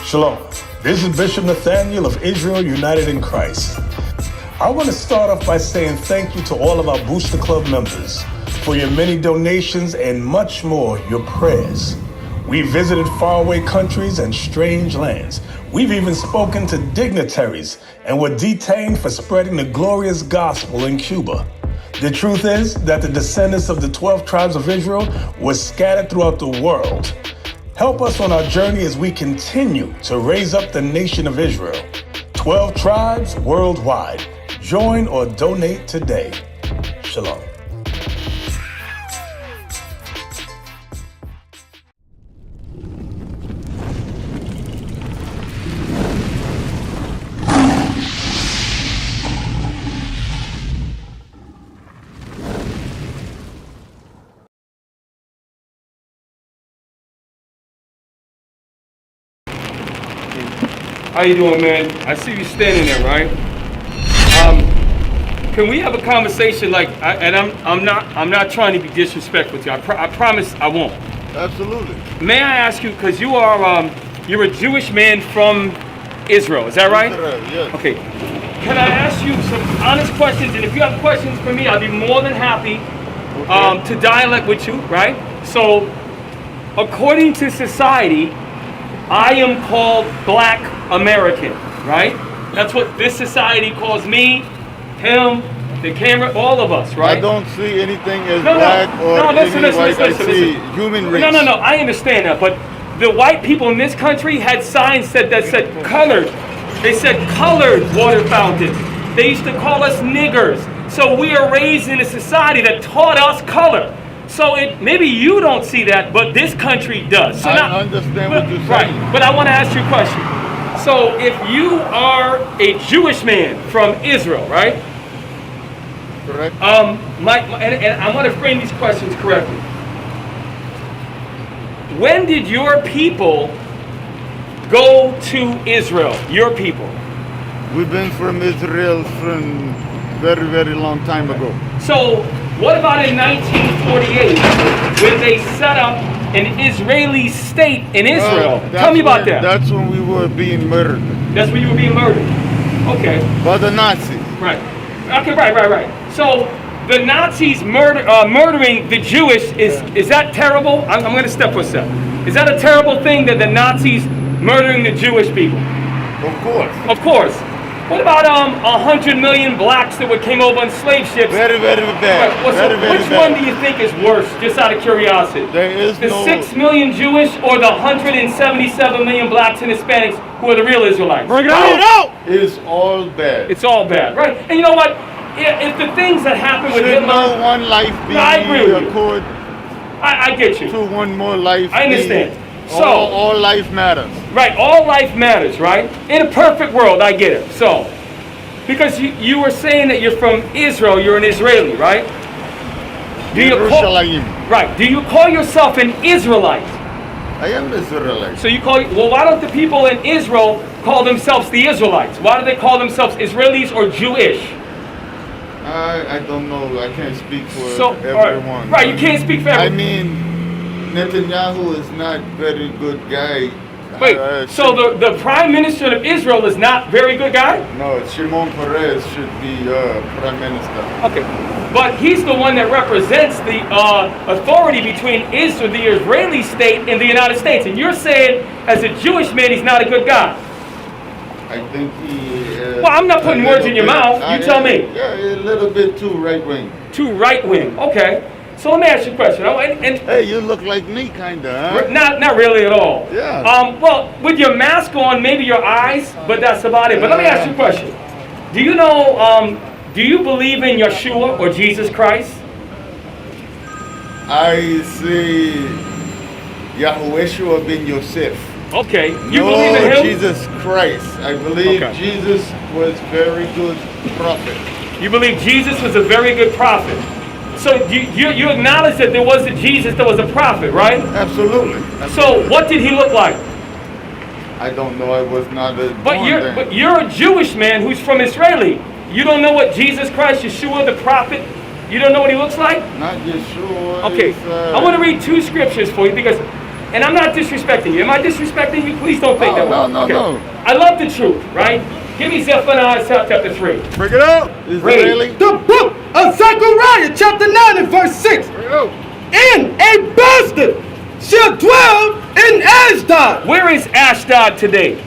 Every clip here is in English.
Shalom. This is Bishop Nathaniel of Israel United in Christ. I want to start off by saying thank you to all of our Booster Club members for your many donations and much more, your prayers. We visited faraway countries and strange lands. We've even spoken to dignitaries and were detained for spreading the glorious gospel in Cuba. The truth is that the descendants of the 12 tribes of Israel were scattered throughout the world. Help us on our journey as we continue to raise up the nation of Israel. 12 tribes worldwide. Join or donate today. Shalom. How you doing, man? I see you standing there, right? Can we have a conversation? I'm not trying to be disrespectful with you. I promise I won't. Absolutely. May I ask you, because you're a Jewish man from Israel, is that right? Israel, yes. Okay. Can I ask you some honest questions? And if you have questions for me, I'll be more than happy to dialogue with you, right? So, according to society, I am called Black American, right? That's what this society calls me, him, the camera, all of us, right? I don't see anything as black or listen, white. I listen. see human race. No, I understand that, but the white people in this country had signs that said colored. They said colored water fountains. They used to call us niggers. So we are raised in a society that taught us color. So maybe you don't see that, but this country does. So I understand what you're saying. Right, but I want to ask you a question. So if you are a Jewish man from Israel, right? Correct. And I want to frame these questions correctly. When did your people go to Israel? Your people? We've been from Israel from very, very long time ago. So what about in 1948 when they set up an Israeli state in Israel? Tell me about that. That's when we were being murdered. That's when you were being murdered. Okay. By the Nazis. Right. Okay, right. So the Nazis murdering the Jewish, is that terrible? I'm going to step for a step. Is that a terrible thing that the Nazis murdering the Jewish people? Of course. Of course. What about 100 million blacks that came over on slave ships? Very, very bad. Right. Which one do you think is worse, just out of curiosity? There is the 6 million Jewish or the 177 million blacks and Hispanics who are the real Israelites? Bring it out! It's all bad. It's all bad, right? And you know what? If the things that happen with Hitler... no one life be accord I get you. to one more life. I understand. So all life matters. Right, all life matters, right? In a perfect world, I get it. So, because you were saying that you're from Israel, you're an Israeli, right? Do you call yourself an Israelite? I am Israelite. So why don't the people in Israel call themselves the Israelites? Why do they call themselves Israelis or Jewish? I don't know. I can't speak for everyone. Right, you can't speak for everyone. I mean, Netanyahu is not a very good guy. Wait, so the Prime Minister of Israel is not a very good guy? No, Shimon Peres should be Prime Minister. Okay, but he's the one that represents the authority between Israel, the Israeli state, and the United States. And you're saying, as a Jewish man, he's not a good guy. I think he well, I'm not putting words in your mouth. You tell me. Yeah, a little bit too right-wing. Too right-wing, okay. So let me ask you a question. Hey, you look like me, kinda, huh? Not really at all. Yeah. Well, with your mask on, maybe your eyes, but that's about it. But let me ask you a question. Do you know, do you believe in Yeshua or Jesus Christ? I say Yahushua ben Yosef. Okay. You believe in No, him? Jesus Christ. I believe Okay. Jesus was very good prophet. You believe Jesus was a very good prophet. So you acknowledge that there was a Jesus that was a prophet, right? Absolutely. So what did he look like? I don't know. I was not a But you're a Jewish man who's from Israeli. You don't know what Jesus Christ, Yeshua the prophet, you don't know what he looks like? Not Yeshua. Okay, it's, I want to read two scriptures for you because, and I'm not disrespecting you. Am I disrespecting you? Please don't think that way. No. I love the truth, right? Give me Zephaniah chapter 3. Bring it out. Israeli. The book of Zechariah, chapter 9 and verse 6. Bring it out. And a bastard shall dwell in Ashdod. Where is Ashdod today?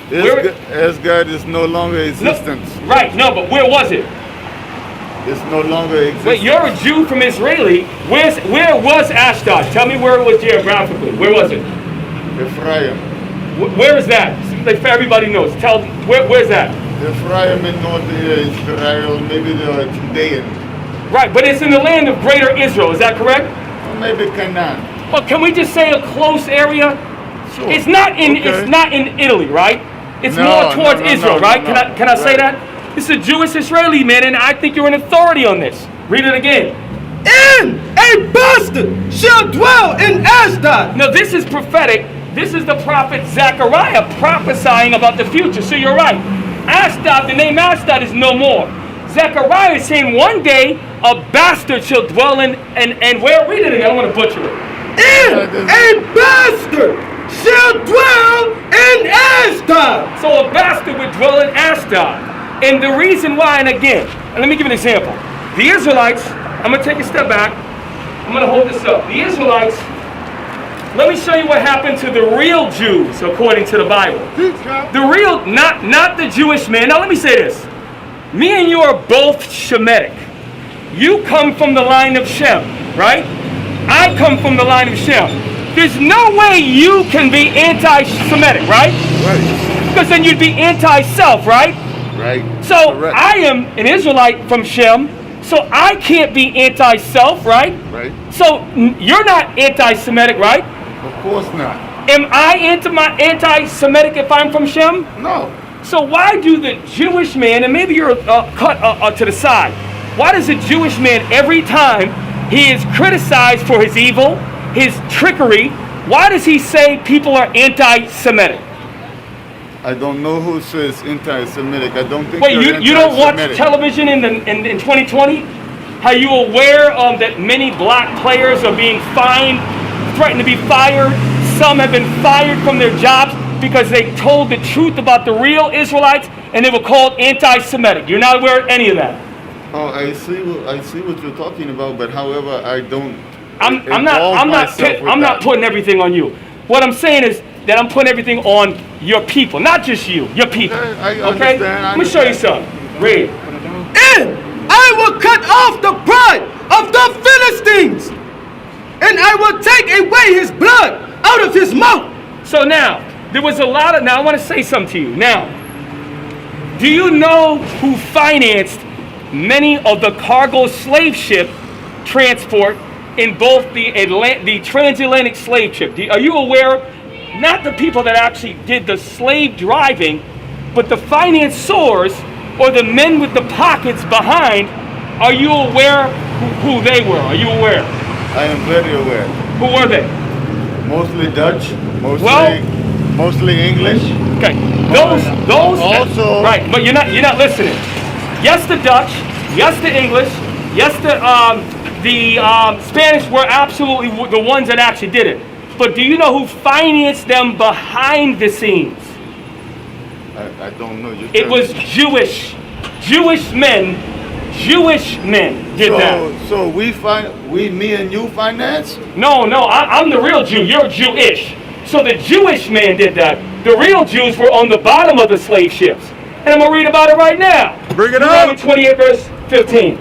Asgard is no longer existence. Right, no, but where was it? It's no longer existence. Wait, you're a Jew from Israeli. Where was Ashdod? Tell me where it was geographically. Where was it? Ephraim. Where is that? Like everybody knows. Tell where's that? Ephraim in North Israel, maybe the Judean. Right, but it's in the land of Greater Israel. Is that correct? Or maybe Canaan. Well, can we just say a close area? Sure. It's not in Okay. it's not in Italy, right? It's No, more towards no, Israel, no, right? no. Can I say Right. that? This is a Jewish Israeli man, and I think you're an authority on this. Read it again. And a bastard shall dwell in Ashdod. Now this is prophetic. This is the prophet Zechariah prophesying about the future. So you're right. Ashdod, the name Ashdod is no more. Zechariah is saying one day a bastard shall dwell in and where? Read it again. I don't want to butcher it. And a bastard shall dwell in Ashdod. So a bastard would dwell in Ashdod. And the reason why, and again, and let me give you an example. The Israelites, I'm going to take a step back. I'm going to hold this up. The Israelites, let me show you what happened to the real Jews according to the Bible. The real, not the Jewish man. Now let me say this. Me and you are both Shemitic. You come from the line of Shem, right? I come from the line of Shem. There's no way you can be anti-Semitic, right? Right. Because then you'd be anti-self, right? Right. So Correct. I am an Israelite from Shem, so I can't be anti-self, right? Right. So you're not anti-Semitic, right? Of course not. Am I anti-Semitic if I'm from Shem? No. So why do the Jewish man, and maybe you're cut to the side, why does a Jewish man every time he is criticized for his evil, his trickery, why does he say people are anti-Semitic? I don't know who says anti-Semitic. I don't think. Wait, they're you don't watch anti-Semitic. television in 2020? Are you aware that many black players are being fined, threatened to be fired? Some have been fired from their jobs because they told the truth about the real Israelites and they were called anti-Semitic. You're not aware of any of that? Oh, I see what you're talking about, but however, I don't. I'm not putting everything on you. What I'm saying is that I'm putting everything on your people, not just you, your people. I Okay? understand, I Let me show you something. Read. And I will cut off the pride of the Philistines, and I will take away his blood out of his mouth. So now, there was a lot of, now I want to say something to you. Now, do you know who financed many of the cargo slave ship transport in both the transatlantic slave ship? Are you aware, not the people that actually did the slave driving, but the financiers or the men with the pockets behind? Are you aware who they were? Are you aware? I am very aware. Who were they? Mostly Dutch, Well- mostly English. Okay, those Also- right, but you're not listening. Yes, the Dutch. Yes, the English. Yes, the Spanish were absolutely the ones that actually did it. But do you know who financed them behind the scenes? I don't know. You It tell was me. Jewish men did that. So me and you finance? No, I'm the real Jew. You're Jewish. So the Jewish man did that. The real Jews were on the bottom of the slave ships. And I'm going to read about it right now. Bring it Deuteronomy up. 28 verse 15.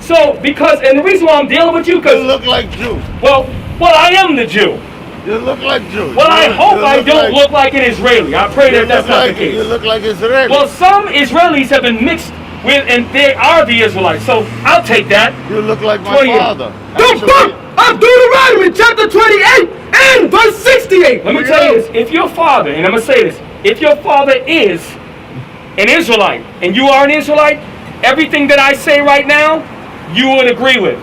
So, and the reason why I'm dealing with you, You because, look like Jew. well, I am the Jew. You look like Jew. Well, I hope You I don't look like an Israeli. I pray that that's not the You case. look like Israeli. Well, some Israelis have been mixed and they are the Israelites. So I'll take that. You look like my 28. father. The book of Deuteronomy chapter 28 and verse 68. Let me tell you this. If your father, and I'm going to say this, if your father is an Israelite and you are an Israelite, everything that I say right now, you would agree with.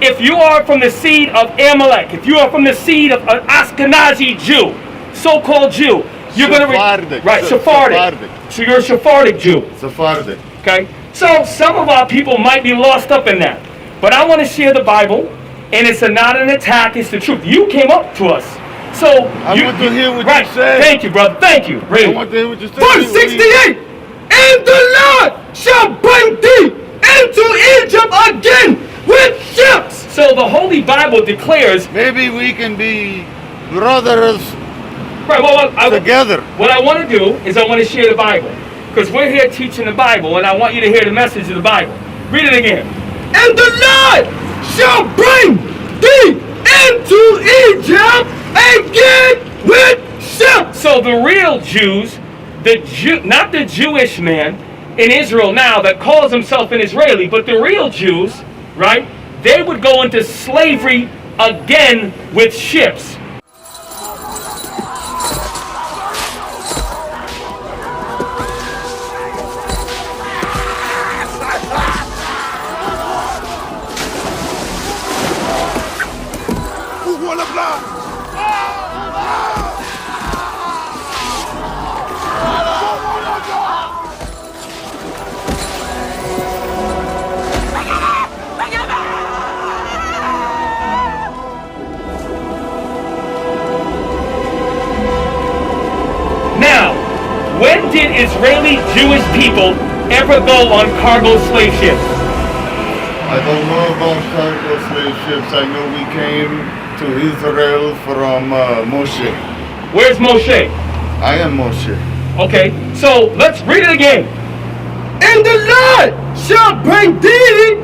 If you are from the seed of Amalek, if you are from the seed of an Ashkenazi Jew, so-called Jew, you're going to... Right, Sephardic. So you're a Sephardic Jew. Sephardic. Okay? So some of our people might be lost up in that. But I want to share the Bible, and it's not an attack, it's the truth. You came up to us. So I want to hear what right. you say. Thank you, brother. Thank you. Read. I want to hear what you say. Verse 68. And the Lord shall bring thee into Egypt again with ships. So the Holy Bible declares... Maybe we can be brothers Right, well, together. What I want to do is I want to share the Bible. Because we're here teaching the Bible, and I want you to hear the message of the Bible. Read it again. And the Lord shall bring thee into Egypt again with ships. So the real Jews, not the Jewish man in Israel now that calls himself an Israeli, but the real Jews, right, they would go into slavery again with ships. When did Israeli Jewish people ever go on cargo slave ships? I don't know about cargo slave ships. I know we came to Israel from Moshe. Where's Moshe? I am Moshe. Okay, so let's read it again. And the Lord shall bring thee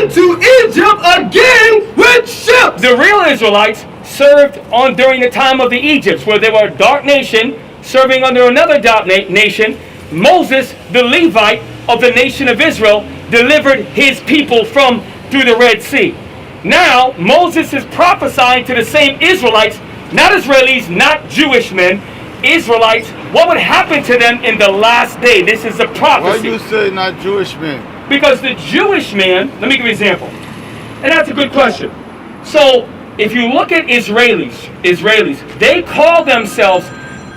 into Egypt again with ships. The real Israelites served on during the time of the Egypts, where they were a dark nation serving under another dark nation. Moses, the Levite of the nation of Israel, delivered his people through the Red Sea. Now, Moses is prophesying to the same Israelites, not Israelis, not Jewish men, Israelites, what would happen to them in the last day. This is a prophecy. Why you say not Jewish men? Because the Jewish man, let me give you an example. And that's a good question. So, if you look at Israelis,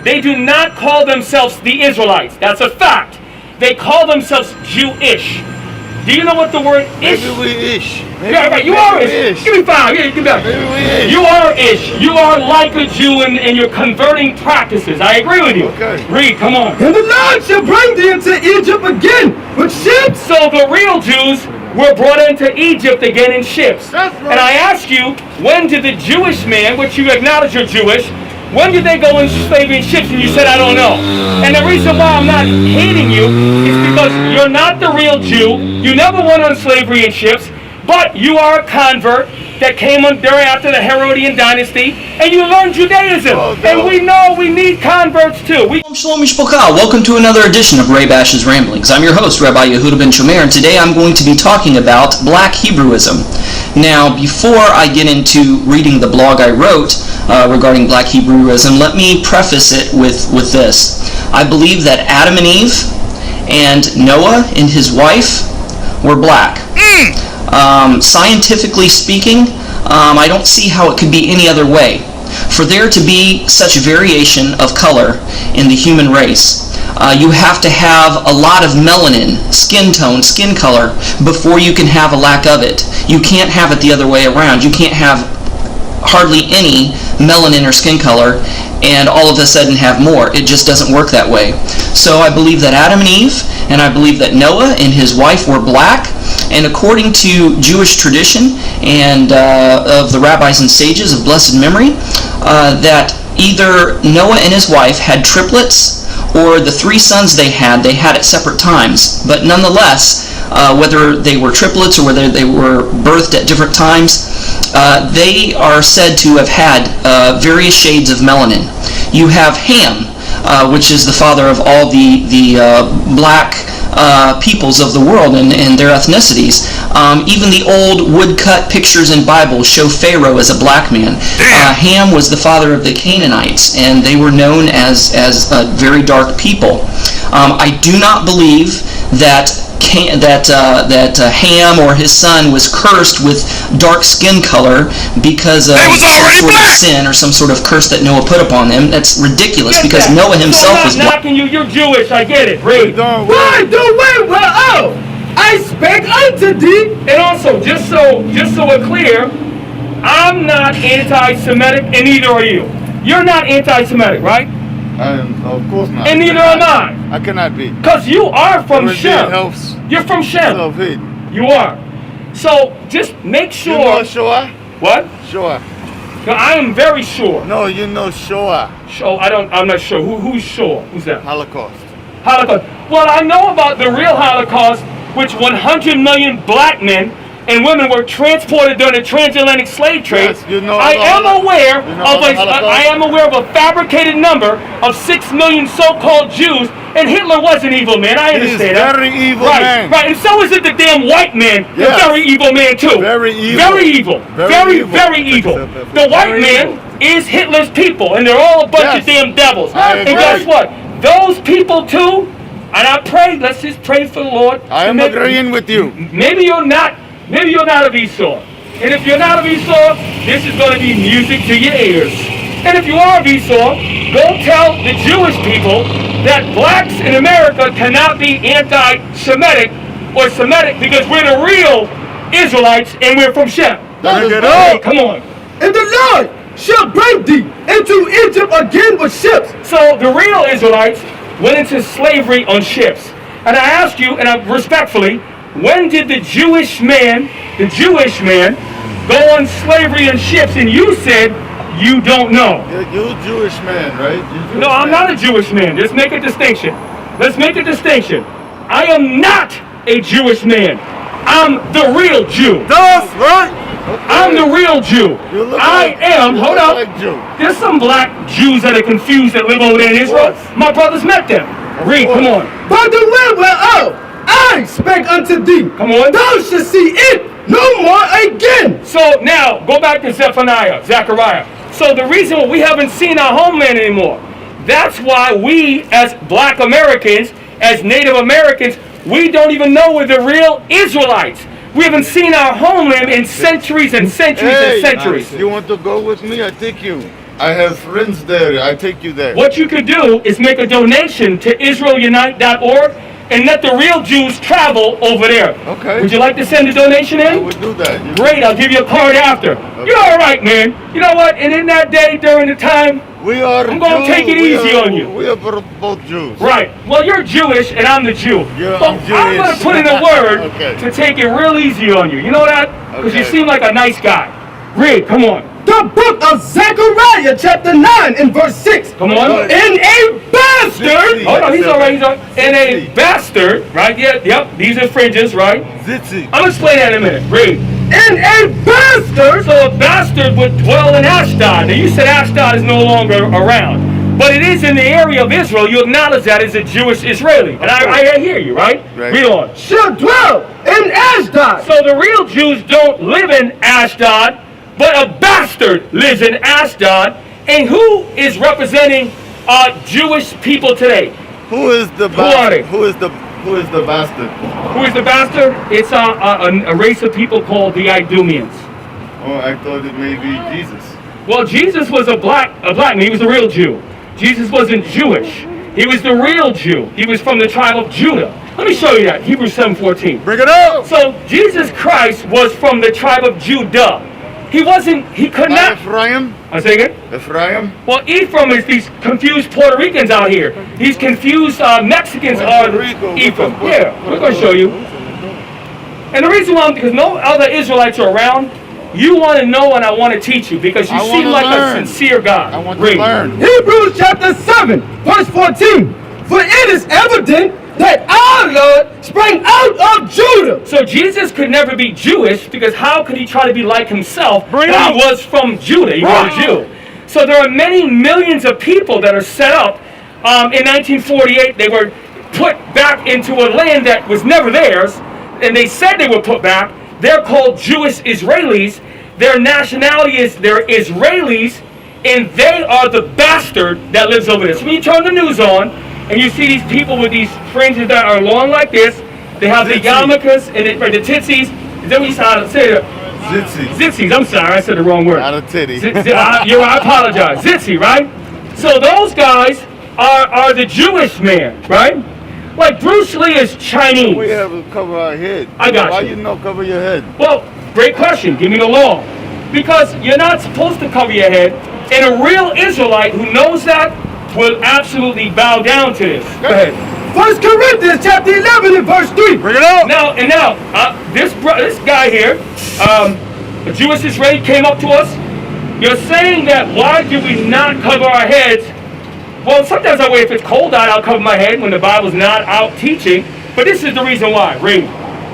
they do not call themselves the Israelites. That's a fact. They call themselves Jewish. Do you know what the word ish? Maybe we ish. Yeah, right. You are ish. Give me 5. Yeah, give me that. Maybe we ish. You are ish. You are like a Jew and you're converting practices. I agree with you. Okay. Read, come on. And the Lord shall bring thee into Egypt again with ships. So the real Jews were brought into Egypt again in ships. That's right. And I ask you, when did the Jewish man, which you acknowledge you're Jewish, when did they go in slavery in ships? And you said, I don't know. And the reason why I'm not hating you is because you're not the real Jew. You never went on slavery in ships, but you are a convert that came on during after the Herodian dynasty, and you learned Judaism. Oh, no. And we know we need converts too. Shalom Mishpachah. Welcome to another edition of Ray Bash's Ramblings. I'm your host, Rabbi Yehuda ben Shomer, and today I'm going to be talking about Black Hebrewism. Now, before I get into reading the blog I wrote regarding Black Hebrewism, let me preface it with this. I believe that Adam and Eve and Noah and his wife were black. Scientifically speaking, I don't see how it could be any other way. For there to be such variation of color in the human race, you have to have a lot of melanin, skin tone, skin color, before you can have a lack of it. You can't have it the other way around. You can't have hardly any melanin or skin color and all of a sudden have more. It just doesn't work that way. So I believe that Adam and Eve, and I believe that Noah and his wife were black, and according to Jewish tradition and of the rabbis and sages of blessed memory, that either Noah and his wife had triplets, or the 3 sons they had at separate times. But nonetheless, whether they were triplets or whether they were birthed at different times, they are said to have had various shades of melanin. You have Ham, which is the father of all the black peoples of the world and their ethnicities. Even the old woodcut pictures in Bibles show Pharaoh as a black man. Ham was the father of the Canaanites, and they were known as a very dark people. I do not believe that Ham or his son was cursed with dark skin color because of some sort of sin or some sort of curse that Noah put upon them. That's ridiculous, because Noah himself was black. Knocking you, you're Jewish, I get it. Read. By the way, whereof I spake unto thee. And also, just so we're clear, I'm not anti-Semitic, and neither are you. You're not anti-Semitic, right? Of course not. And neither am I. I cannot be. Because you are from Shem. Helps. You're from Shem. Self-hate. You are. So just make sure. You know Shoah? What? Shoah. No, I am very sure. No, you know Shoah. I'm not sure. Who's sure? Who's that? Holocaust. Holocaust. Well, I know about the real Holocaust, which 100 million black men and women were transported during the transatlantic slave trade. Yes, you know I am aware of a fabricated number of 6 million so-called Jews, and Hitler was an evil man. I understand that. Very evil man. Right, and so is it the damn white man. Yes. A very evil man too. Very evil. Very evil. Very evil. The white man is Hitler's people, and they're all a bunch of damn devils. And guess what? Those people too. And I pray. Let's just pray for the Lord. I am agreeing with you. Maybe you're not of Esau. And if you're not of Esau, this is going to be music to your ears. And if you are of Esau, go tell the Jewish people that blacks in America cannot be anti-Semitic or Semitic, because we're the real Israelites and we're from Shem. Come on. And the Lord shall bring thee into Egypt again with ships. So the real Israelites went into slavery on ships. And I ask you, and I respectfully, when did the Jewish man go on slavery on ships? And you said you don't know. You're a Jewish man, right? No, I'm not a Jewish man. Let's make a distinction. I am not a Jewish man. I'm the real Jew. That's right. Okay. I'm the real Jew. Hold up. Like There's some black Jews that are confused that live over there in Israel. My brothers met them. Read, come on. By the way whereof I spake unto thee, come on. Thou shalt see it no more again. So now, go back to Zechariah. So the reason we haven't seen our homeland anymore, that's why we as black Americans, as Native Americans, we don't even know we're the real Israelites. We haven't seen our homeland in centuries and centuries and centuries. You want to go with me? I take you. I have friends there. I take you there. What you could do is make a donation to IsraelUnite.org and let the real Jews travel over there. Okay. Would you like to send a donation in? I would do that. Great, I'll give you a card after. Okay. You're all right, man. You know what? And in that day, during the time, I'm going to take it easy on you. We are both Jews. Right. Well, you're Jewish and I'm the Jew. I'm going to put in a word to take it real easy on you. You know that? Because you seem like a nice guy. Read, come on. The book of Zechariah, chapter 9 and verse 6. Come on. And a bastard. Hold on, he's all right. And a bastard, right? Yep, these are fringes, right? Zitzi. I'm going to explain that in a minute. Read. And a bastard. So a bastard would dwell in Ashdod. Now you said Ashdod is no longer around. But it is in the area of Israel. You acknowledge that as a Jewish Israeli. And I hear you, right? Read on. Shall dwell in Ashdod. So the real Jews don't live in Ashdod, but a bastard lives in Ashdod. And who is representing Jewish people today? Who is the bastard? Who is the bastard? Who is the bastard? It's a race of people called the Idumeans. Oh, I thought it may be Jesus. Well, Jesus was a black man. He was the real Jew. Jesus wasn't Jewish. He was the real Jew. He was from the tribe of Judah. Let me show you that. Hebrews 7:14. Bring it up. So Jesus Christ was from the tribe of Judah. He could not. Ephraim? I say again? Ephraim? Well, Ephraim is these confused Puerto Ricans out here. These confused Mexicans are Ephraim. Yeah, we're going to show you. And the reason why, because no other Israelites are around, you want to know and I want to teach you because you seem like a sincere guy. I want to learn. Hebrews chapter 7, verse 14. For it is evident that our Lord sprang out of Judah. So Jesus could never be Jewish because how could he try to be like himself? He was from Judah. He was a Jew. So there are many millions of people that are set up. In 1948, they were put back into a land that was never theirs, and they said they were put back. They're called Jewish Israelis. Their nationality is they're Israelis, and they are the bastard that lives over there. So when you turn the news on, and you see these people with these fringes that are long like this, they have the yarmulkes and the tzitzis. Is that what you say? Zitzy. Zitzies, I'm sorry, I said the wrong word. Not a titty. I apologize. Zitzy, right? So those guys are the Jewish man, right? Like Bruce Lee is Chinese. We have to cover our head. I got Why you. you not cover your head? Well, great question. Give me the law. Because you're not supposed to cover your head. And a real Israelite who knows that will absolutely bow down to this. Go ahead. 1 Corinthians chapter 11 and verse 3. Bring it up. Now, this guy here, a Jewish Israeli came up to us. You're saying that why do we not cover our heads? Well, sometimes I wait if it's cold out, I'll cover my head when the Bible's not out teaching. But this is the reason why. Read.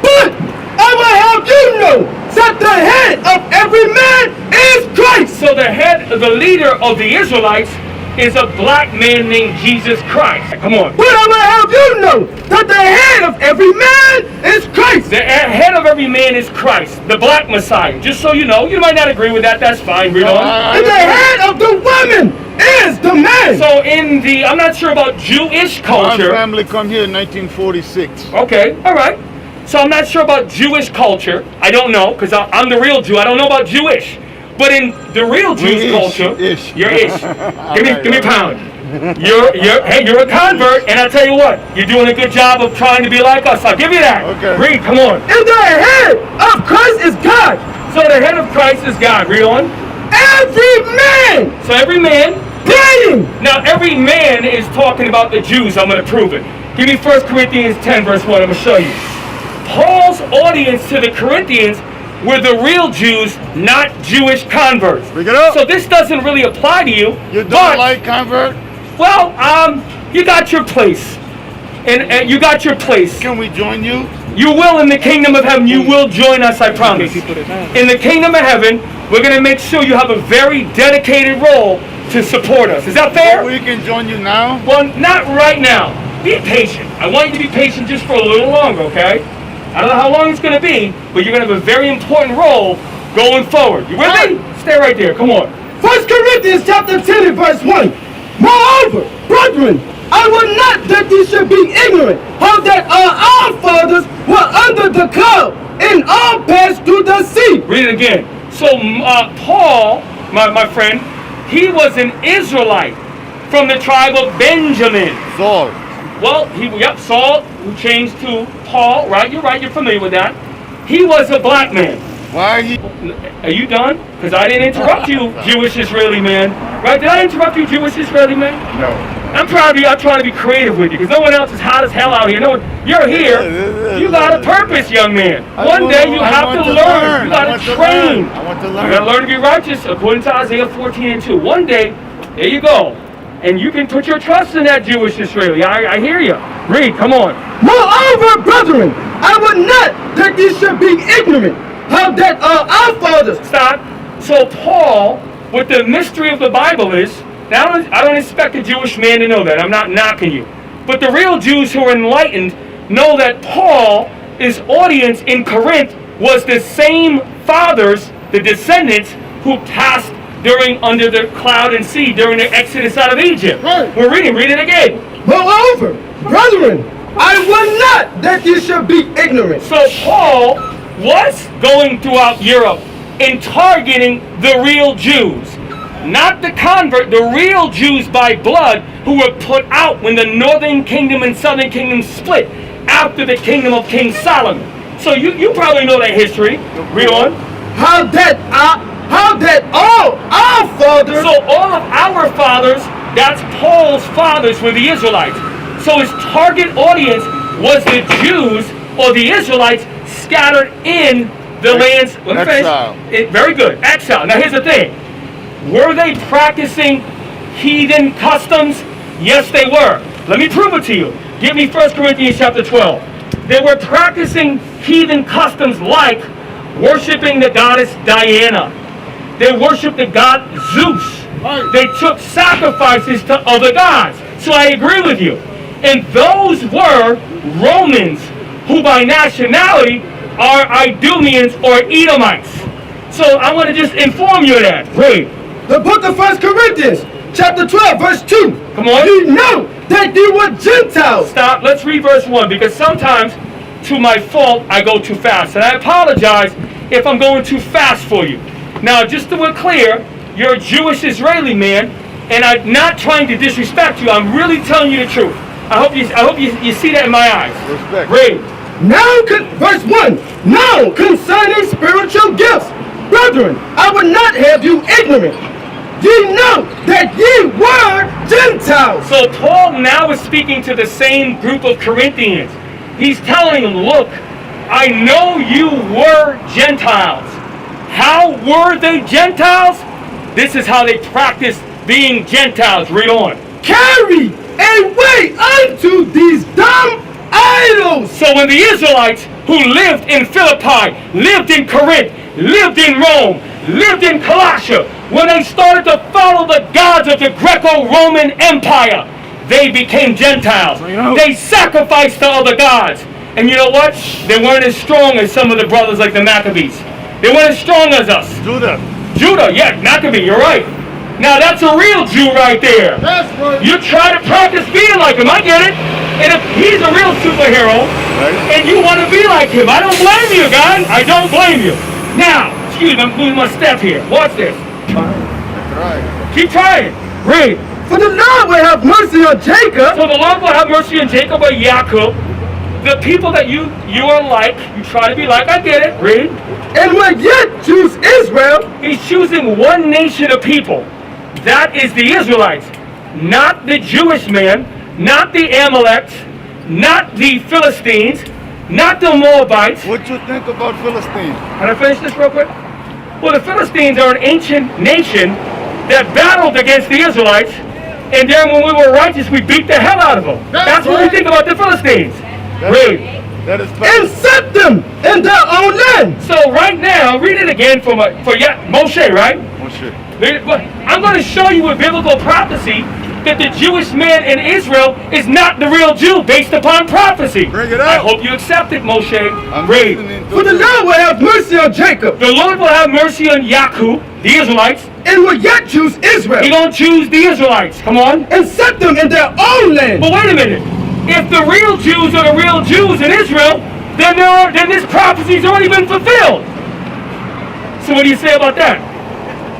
But I will have you know that the head of every man is Christ. So the leader of the Israelites is a black man named Jesus Christ. Come on. But I will have you know that the head of every man is Christ. The head of every man is Christ, the black Messiah. Just so you know, you might not agree with that, that's fine, read on. And the head of the woman is the man. So I'm not sure about Jewish My culture. family come here in 1946. Okay, all right. So I'm not sure about Jewish culture. I don't know, because I'm the real Jew. I don't know about Jewish. But in the real Jewish culture, you're ish. Give me a pound. You're a convert, and I tell you what, you're doing a good job of trying to be like us. I'll give you that. Okay. Read, come on. And the head of Christ is God. So the head of Christ is God. Read on. Every man So every man. praying. Now every man is talking about the Jews. I'm going to prove it. Give me 1 Corinthians 10 verse 1. I'm going to show you. Paul's audience to the Corinthians were the real Jews, not Jewish converts. Bring it up. So this doesn't really apply to you. You don't but, like convert? Well, you got your place. And you got your place. Can we join you? You will in the kingdom of heaven. You will join us, I promise. In the kingdom of heaven, we're going to make sure you have a very dedicated role to support us. Is that fair? We can join you now? Well, not right now. Be patient. I want you to be patient just for a little longer, okay? I don't know how long it's going to be, but you're going to have a very important role going forward. You with me? Stay right there. Come on. 1 Corinthians chapter 10 and verse 1. Moreover, brethren, I will not that ye should be ignorant how that our fathers were under the cloud and all passed through the sea. Read it again. So Paul, my friend, he was an Israelite from the tribe of Benjamin. Saul. Well, Saul, who changed to Paul, right? You're right, you're familiar with that. He was a black man. Why are you? Are you done? Because I didn't interrupt you, Jewish Israeli man. Right? Did I interrupt you, Jewish Israeli man? No. I'm trying to be creative with you, because no one else is hot as hell out here. You're here. You got a purpose, young man. One day you have to learn. You got to train. I want to You learn. got to learn to be righteous, according to Isaiah 14 and 2. One day, there you go. And you can put your trust in that Jewish Israeli. I hear you. Read, come on. Moreover, brethren, I will not that ye should be ignorant how that our fathers. Stop. So Paul, what the mystery of the Bible is, now I don't expect a Jewish man to know that. I'm not knocking you. But the real Jews who are enlightened know that Paul, his audience in Corinth, was the same fathers, the descendants, who passed under the cloud and sea during the exodus out of Egypt. Right. We're reading. Read it again. Moreover, brethren, I will not that ye should be ignorant. So Paul was going throughout Europe and targeting the real Jews. Not the convert, the real Jews by blood who were put out when the northern kingdom and southern kingdom split after the kingdom of King Solomon. So you probably know that history. Read on. How that all our fathers. So all of our fathers, that's Paul's fathers, were the Israelites. So his target audience was the Jews or the Israelites scattered in the lands. Let me finish. Very good. Exile. Now here's the thing. Were they practicing heathen customs? Yes, they were. Let me prove it to you. Give me 1 Corinthians chapter 12. They were practicing heathen customs like worshiping the goddess Diana. They worshiped the god Zeus. They took sacrifices to other gods. So I agree with you. And those were Romans, who by nationality are Idumeans or Edomites. So I want to just inform you of that. Read. The book of 1 Corinthians, chapter 12, verse 2. Come on. You know that you were Gentiles. Stop. Let's read verse 1, because sometimes, to my fault, I go too fast. And I apologize if I'm going too fast for you. Now, just to be clear, you're a Jewish Israeli man, and I'm not trying to disrespect you. I'm really telling you the truth. I hope you see that in my eyes. Respect. Read. Now, verse 1. Now, concerning spiritual gifts, brethren, I would not have you ignorant. Ye know that ye were Gentiles. So Paul now is speaking to the same group of Corinthians. He's telling them, look, I know you were Gentiles. How were they Gentiles? This is how they practiced being Gentiles. Read on. Carry away unto these dumb idols. So when the Israelites who lived in Philippi, lived in Corinth, lived in Rome, lived in Colossia, when they started to follow the gods of the Greco-Roman Empire, they became Gentiles. They sacrificed to other gods. And you know what? They weren't as strong as some of the brothers like the Maccabees. They weren't as strong as us. Judah, yeah, Maccabee, you're right. Now that's a real Jew right there. That's right. You try to practice being like him, I get it. And if he's a real superhero, and you want to be like him, I don't blame you, guys. I don't blame you. Now, excuse me, I'm moving my step here. Watch this. Right. Keep trying. Read. For the Lord will have mercy on Jacob. So the Lord will have mercy on Jacob or Jacob. The people that you are like, you try to be like, I get it. Read. And will yet choose Israel. He's choosing one nation of people. That is the Israelites. Not the Jewish man, not the Amalekites, not the Philistines, not the Moabites. What you think about Philistines? Can I finish this real quick? Well, the Philistines are an ancient nation that battled against the Israelites, and then when we were righteous, we beat the hell out of them. That's what we think about the Philistines. Read. That is And set them in their own land. So right now, read it again for Moshe, right? Moshe. I'm going to show you with biblical prophecy that the Jewish man in Israel is not the real Jew based upon prophecy. Bring it out. I hope you accept it, Moshe. I'm Read. listening to For the Lord will have mercy on Jacob. The Lord will have mercy on Jacob, the Israelites. And will yet choose Israel. He's going to choose the Israelites. Come on. And set them in their own land. But wait a minute. If the real Jews are the real Jews in Israel, then this prophecy's already been fulfilled. So what do you say about that?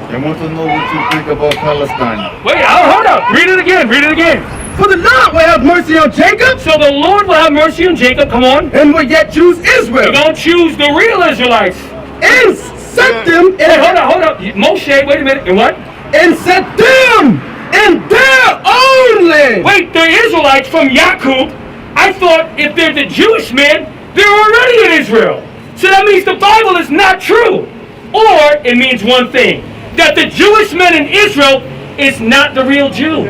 I want to know what you think about Palestine. Wait, hold up. Read it again. Read it again. For the Lord will have mercy on Jacob. So the Lord will have mercy on Jacob. Come on. And will yet choose Israel. You're going to choose the real Israelites. And set them in. Hey, hold up. Moshe, wait a minute. And what? And set them in their own land. Wait, the Israelites from Jacob, I thought if they're the Jewish men, they're already in Israel. So that means the Bible is not true. Or it means one thing, that the Jewish man in Israel is not the real Jew.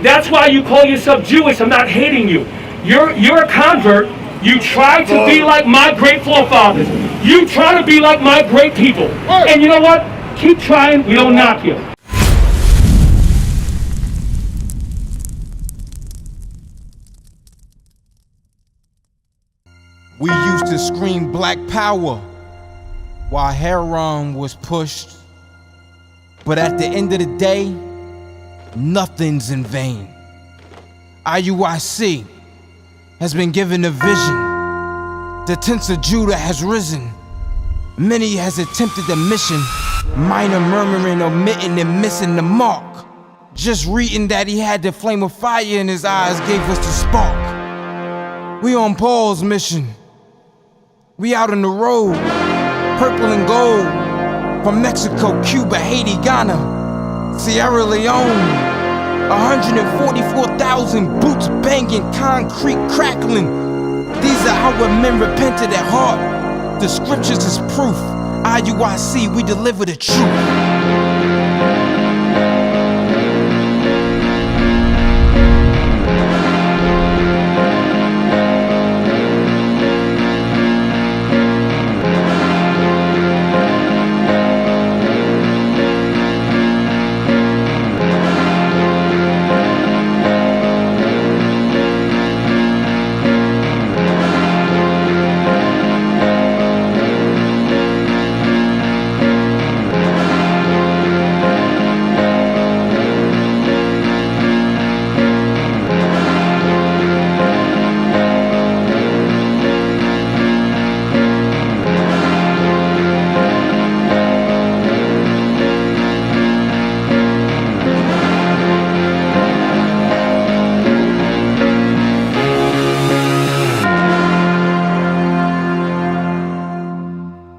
That's why you call yourself Jewish. I'm not hating you. You're a convert. You try to be like my great forefathers. You try to be like my great people. And you know what? Keep trying. We don't knock you. We used to scream black power while heroin was pushed. But at the end of the day, nothing's in vain. IUIC has been given a vision. The tents of Judah has risen. Many has attempted the mission, minor murmuring, omitting, and missing the mark. Just reading that he had the flame of fire in his eyes gave us the spark. We on Paul's mission. We out on the road, purple and gold, from Mexico, Cuba, Haiti, Ghana, Sierra Leone. 144,000 boots banging, concrete crackling. These are how men repented at heart. The scriptures is proof. IUIC, we deliver the truth.